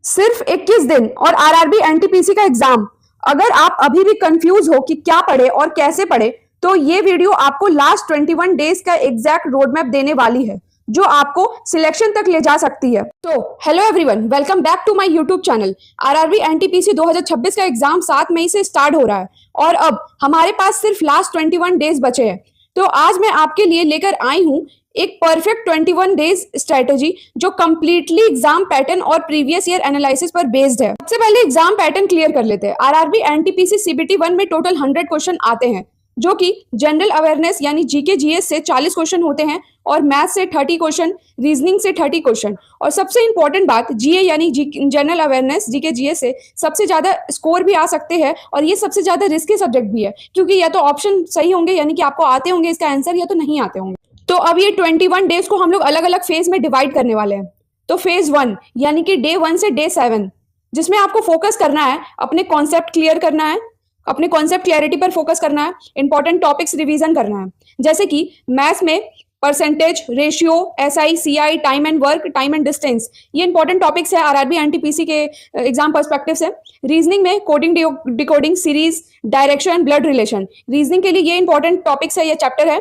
सिर्फ 21 दिन और आरआरबी एनटीपीसी का एग्जाम। अगर आप अभी भी कंफ्यूज हो कि क्या पढ़े और कैसे पढ़े, तो ये वीडियो आपको लास्ट 21 डेज का एग्जैक्ट रोड मैप देने वाली है, जो आपको सिलेक्शन तक ले जा सकती है। तो hello everyone, welcome back to my YouTube channel. RRB NTPC 2026 का एग्जाम 7 मई से स्टार्ट हो रहा है और अब हमारे पास सिर्फ लास्ट 21 डेज बचे हैं। तो आज मैं आपके लिए लेकर आई हूं एक परफेक्ट 21 डेज स्ट्रेटेजी जो कंप्लीटली एग्जाम पैटर्न और प्रीवियस ईयर एनालिसिस पर बेस्ड है। सबसे पहले एग्जाम पैटर्न क्लियर कर लेते हैं। आरआरबी एनटीपीसी सीबीटी 1 में टोटल 100 क्वेश्चन आते हैं, जो कि जनरल अवेयरनेस यानी जीके जीएस से 40 क्वेश्चन होते हैं और मैथ से 30 क्वेश्चन, रीजनिंग से 30 क्वेश्चन। और सबसे इंपॉर्टेंट बात, जीए यानी जनरल अवेयरनेस जीके जीएस से सबसे ज्यादा स्कोर भी आ सकते हैं और ये सबसे ज्यादा रिस्की सब्जेक्ट भी है, क्योंकि या तो ऑप्शन सही होंगे यानी कि आपको आते होंगे इसका आंसर, या तो नहीं आते होंगे। तो अब ये 21 डेज को हम लोग अलग अलग फेज में डिवाइड करने वाले हैं। तो फेज 1 यानी कि डे 1 से डे 7, जिसमें आपको फोकस करना है, अपने कॉन्सेप्ट क्लियर करना है, अपने कॉन्सेप्ट क्लैरिटी पर फोकस करना है, इंपॉर्टेंट टॉपिक्स रिवीजन करना है। जैसे कि मैथ्स में percentage, ratio, SI, CI, time and work, time and distance, ये इंपॉर्टेंट टॉपिक्स है आरआरबी एनटीपीसी के एग्जाम पर्सपेक्टिव से। रीजनिंग में coding, decoding, series, direction, blood relation, reasoning के लिए ये इंपॉर्टेंट टॉपिक्स है, ये चैप्टर है।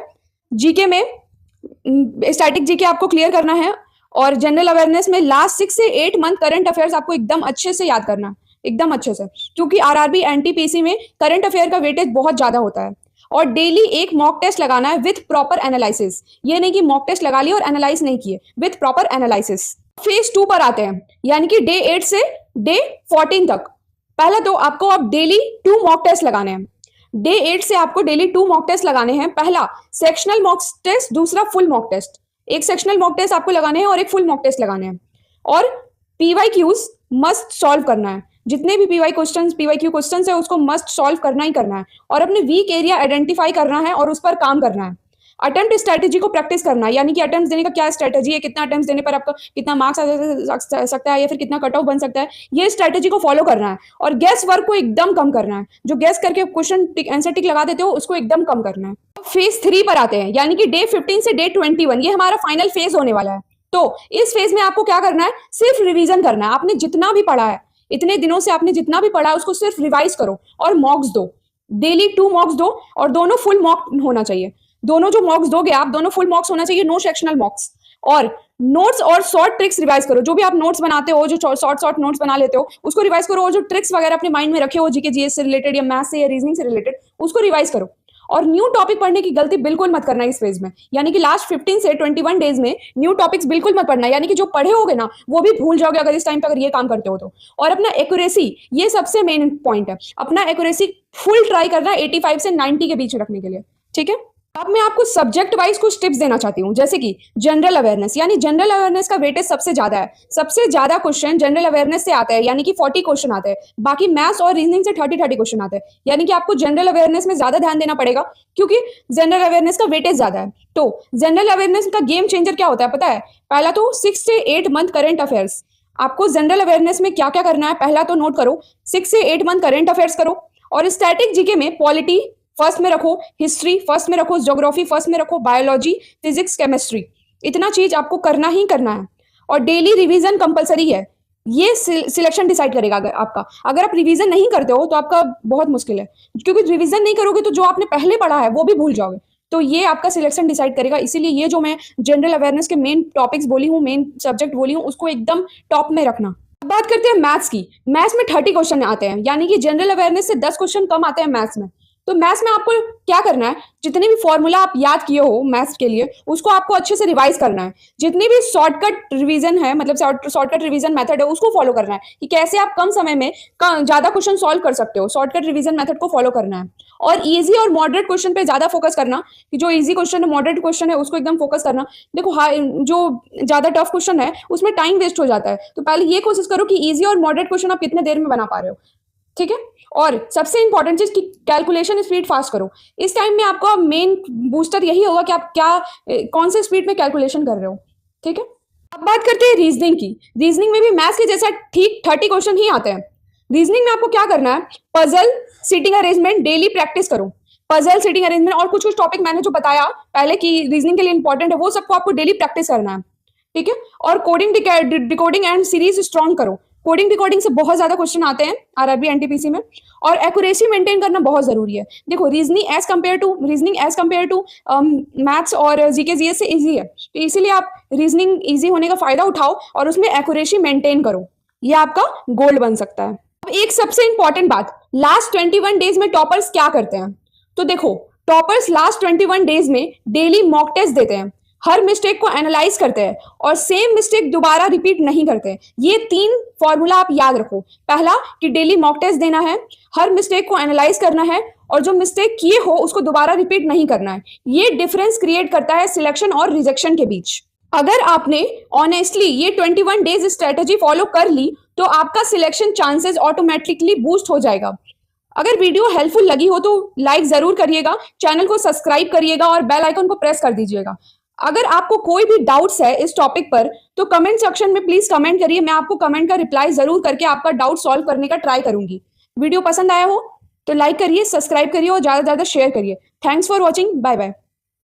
जीके में स्टैटिक जीके आपको क्लियर करना है और जनरल अवेयरनेस में लास्ट 6 से 8 मंथ करंट अफेयर्स आपको एकदम अच्छे से याद करना है, एकदम अच्छे से, क्योंकि आरआरबी एनटीपीसी में करंट अफेयर का वेटेज बहुत ज्यादा होता है। और डेली एक मॉक टेस्ट लगाना है विथ प्रॉपर एनालिसिस, ये नहीं कि मॉक टेस्ट लगा लिया और एनालाइज नहीं किए, विथ प्रॉपर एनालिसिस। फेज 2 पर आते हैं, यानी कि डे 8 से डे 14 तक। पहला तो आपको अब डेली 2 मॉक टेस्ट लगाने हैं। डे 8 से आपको डेली 2 मॉक टेस्ट लगाने हैं। पहला सेक्शनल मॉक टेस्ट, दूसरा फुल मॉक टेस्ट। एक सेक्शनल मॉक टेस्ट आपको लगाने हैं और एक फुल मॉक टेस्ट लगाने हैं। और पीवाईक्यूज मस्ट सॉल्व करना है, जितने भी पीवाईक्यू क्वेश्चंस है उसको मस्ट सॉल्व करना ही करना है और अपने वीक एरिया आइडेंटिफाई करना है और उस पर काम करना है। अटेम्प्ट स्ट्रेटेजी को प्रैक्टिस करना है, यानी कि अटेम्प्ट देने का क्या स्ट्रेटेजी है, कितना अटेम्प्ट देने पर आपका कितना मार्क्स आ सकता है या फिर कितना कट ऑफ बन सकता है, ये स्ट्रेटेजी को फॉलो करना है। और गेस वर्क को एकदम कम करना है, जो गेस करके क्वेश्चन आंसर टिक लगा देते हो उसको एकदम कम करना है। फेज 3 पर आते हैं, यानी कि डे 15 से डे 21, ये हमारा फाइनल फेज होने वाला है। तो इस फेज में आपको क्या करना है, सिर्फ रिविजन करना है। आपने जितना भी पढ़ा है, इतने दिनों से आपने जितना भी पढ़ा है उसको सिर्फ रिवाइज करो और मॉक्स दो। डेली 2 मॉक्स दो और दोनों फुल मॉक होना चाहिए। दोनों जो मॉक्स दोगे आप, दोनों फुल मॉक्स होना चाहिए, नो सेक्शनल मॉक्स। और नोट्स और शॉर्ट ट्रिक्स रिवाइज करो। जो भी आप नोट्स बनाते हो, जो शॉर्ट नोट्स बना लेते हो, उसको रिवाइज करो। और जो ट्रिक्स वगैरह अपने माइंड में रखे हो जीके जीएस से रिलेटेड या मैथ से या रीजनिंग से रिलेटेड, उसको रिवाइज करो। और न्यू टॉपिक पढ़ने की गलती बिल्कुल मत करना इस फेज में, यानी कि लास्ट 15 से 21 डेज में न्यू टॉपिक्स बिल्कुल मत पढ़ना, यानी कि जो पढ़े होगे ना वो भी भूल जाओगे अगर इस टाइम पे अगर ये काम करते हो तो। और अपना एक्यूरेसी, ये सबसे मेन पॉइंट है, अपना एक्यूरेसी फुल ट्राई करना 85 से 90 के बीच रखने के लिए, ठीक है। अब मैं आपको सब्जेक्ट वाइज कुछ टिप्स देना चाहती हूँ, जैसे कि जनरल अवेयरनेस, यानी जनरल अवेयरनेस का वेटेज सबसे ज्यादा है। सबसे ज्यादा क्वेश्चन जनरल अवेयरनेस से आता है, यानी कि 40 क्वेश्चन आते हैं। बाकी मैथ्स और रीजनिंग से 30 क्वेश्चन आते हैं, यानी कि आपको जनरल अवेयरनेस में ज्यादा ध्यान देना पड़ेगा, क्योंकि जनरल अवेयरनेस का वेटेज ज्यादा है। तो जनरल अवेयरनेस का गेम चेंजर क्या होता है पता है? पहला तो 6 से 8 मंथ करंट अफेयर्स। आपको जनरल अवेयरनेस में क्या क्या करना है पहला तो नोट करो। 6 से 8 मंथ करंट अफेयर्स करो। और स्टैटिक जीके में पॉलिटी फर्स्ट में रखो, हिस्ट्री फर्स्ट में रखो, ज्योग्राफी फर्स्ट में रखो, बायोलॉजी, फिजिक्स, केमिस्ट्री, इतना चीज आपको करना ही करना है। और डेली रिवीजन कंपलसरी है, ये सिलेक्शन डिसाइड करेगा आपका। अगर आप रिवीजन नहीं करते हो तो आपका बहुत मुश्किल है, क्योंकि रिवीजन नहीं करोगे तो जो आपने पहले पढ़ा है वो भी भूल जाओगे। तो ये आपका सिलेक्शन डिसाइड करेगा। इसीलिए ये जो मैं जनरल अवेयरनेस के मेन टॉपिक्स बोली हूँ, मेन सब्जेक्ट बोली हूँ, उसको एकदम टॉप में रखना। बात करते हैं मैथ्स की। मैथ्स में 30 क्वेश्चन आते हैं, यानी कि जनरल अवेयरनेस से 10 क्वेश्चन कम आते हैं मैथ्स में। तो मैथ्स में आपको क्या करना है, जितने भी फॉर्मूला आप याद किए हो मैथ्स के लिए, उसको आपको अच्छे से रिवाइज करना है। जितनी भी शॉर्टकट रिवीजन है, मतलब शॉर्टकट रिवीजन मेथड है, उसको फॉलो करना है कि कैसे आप कम समय में ज्यादा क्वेश्चन सॉल्व कर सकते हो। शॉर्टकट रिवीजन मेथड को फॉलो करना है। और इजी और मॉडरेट क्वेश्चन पे ज्यादा फोकस करना, कि जो इजी क्वेश्चन है, मॉडरेट क्वेश्चन है, उसको एकदम फोकस करना। देखो जो ज्यादा टफ क्वेश्चन है उसमें टाइम वेस्ट हो जाता है, तो पहले ये कोशिश करो कि इजी और मॉडरेट क्वेश्चन आप कितने देर में बना पा रहे हो, ठीक है। और सबसे इंपॉर्टेंट चीज कि कैलकुलेशन स्पीड फास्ट करो। इस टाइम में आपका मेन बूस्टर यही होगा कि आप कौन से स्पीड में कैलकुलेशन कर रहे हो, ठीक है। अब बात करते हैं रीजनिंग की। रीजनिंग में भी मैथ्स के जैसा ठीक 30 क्वेश्चन ही आते हैं। रीजनिंग में आपको क्या करना है, puzzle, seating arrangement daily practice करो। पजल, सीटिंग अरेंजमेंट और कुछ टॉपिक मैंने जो बताया पहले कि रीजनिंग के लिए इंपॉर्टेंट है, वो सबको आपको डेली प्रैक्टिस करना है, ठीक है। और coding, decoding and series strong करो। कोडिंग डिकोडिंग से बहुत ज्यादा क्वेश्चन आते हैं आरआरबी एनटीपीसी में, और एक्यूरेसी मेंटेन करना बहुत जरूरी है। देखो reasoning as compared to maths और जीके जीएस से इजी है, तो इसीलिए आप रीजनिंग इजी होने का फायदा उठाओ और उसमें एक्यूरेसी मेंटेन करो, ये आपका गोल्ड बन सकता है। अब एक सबसे इंपॉर्टेंट बात, लास्ट 21 डेज में टॉपर्स क्या करते हैं? तो देखो, टॉपर्स लास्ट 21 डेज में डेली मॉक टेस्ट देते हैं, हर मिस्टेक को एनालाइज करते हैं और सेम मिस्टेक दोबारा रिपीट नहीं करते। ये 3 फॉर्मूला आप याद रखो। पहला कि डेली मॉक टेस्ट देना है, हर मिस्टेक को एनालाइज करना है और जो मिस्टेक किए हो उसको दोबारा रिपीट नहीं करना है। ये डिफरेंस क्रिएट करता है सिलेक्शन और रिजेक्शन के बीच। अगर आपने ऑनेस्टली ये 21 डेज स्ट्रेटेजी फॉलो कर ली तो आपका सिलेक्शन चांसेस ऑटोमेटिकली बूस्ट हो जाएगा। अगर वीडियो हेल्पफुल लगी हो तो लाइक जरूर करिएगा, चैनल को सब्सक्राइब करिएगा और बेल आइकन को प्रेस कर दीजिएगा। अगर आपको कोई भी डाउट्स है इस टॉपिक पर तो कमेंट सेक्शन में प्लीज कमेंट करिए, मैं आपको कमेंट का रिप्लाई जरूर करके आपका डाउट सॉल्व करने का ट्राई करूंगी। वीडियो पसंद आया हो तो लाइक करिए, सब्सक्राइब करिए और ज्यादा से ज्यादा शेयर करिए। Thanks for watching, bye bye.